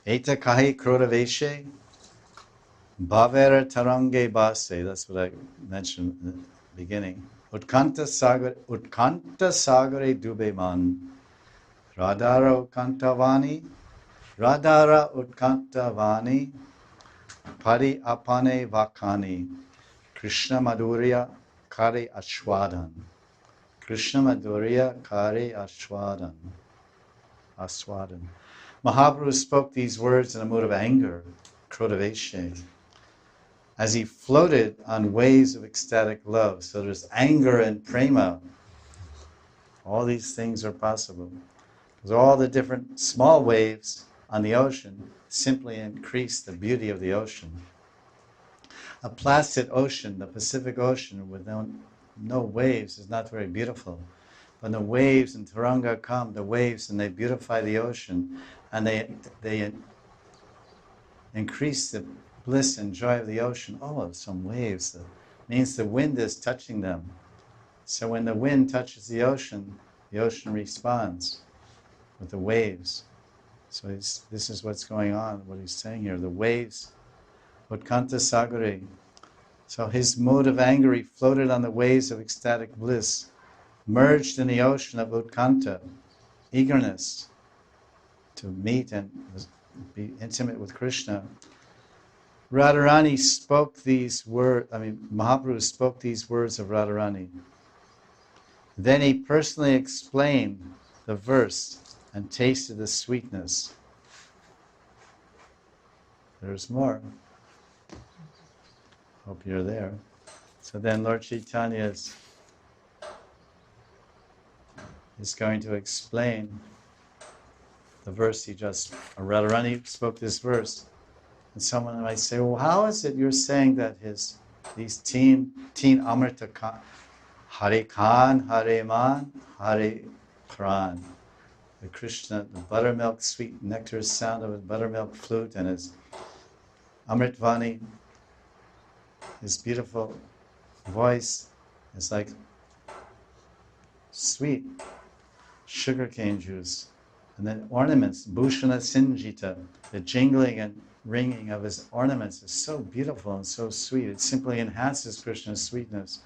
Eta kahi krodaveshe, bhavera tarange base. That's what I mentioned in the beginning. Utkanta sagare dube man. Radhara utkantavani. Radhara utkantavani. Pari apane vakani. Krishna madhurya kari ashwadan. Krishna madhurya kari ashwadan. Aswadan. Mahaprabhu spoke these words in a mood of anger, krodaveshe, as he floated on waves of ecstatic love. So there's anger and prema. All these things are possible. Because all the different small waves on the ocean simply increase the beauty of the ocean. A placid ocean, the Pacific Ocean, with no waves is not very beautiful. When the waves and Taranga come, the waves, and they beautify the ocean, and they increase the bliss and joy of the ocean. Oh, some waves. That means the wind is touching them. So when the wind touches the ocean responds with the waves. So this is what's going on, what he's saying here. The waves, Utkanta Sagare. So his mood of anger, he floated on the waves of ecstatic bliss, merged in the ocean of Utkanta, eagerness to meet and be intimate with Krishna. Radharani spoke these words, Mahaprabhu spoke these words of Radharani. Then he personally explained the verse and tasted the sweetness. There's more. Hope you're there. So then Lord Chaitanya is going to explain the verse Radharani spoke this verse. And someone might say, well, how is it you're saying that these teen Amrita Khan, Hare Khan, Hare Man, Hare Pran, the Krishna, the buttermilk, sweet nectar sound of his buttermilk flute and his Amritvani, his beautiful voice is like sweet sugarcane juice. And then ornaments, Bhushana Sinjita, the jingling and ringing of his ornaments is so beautiful and so sweet. It simply enhances Krishna's sweetness.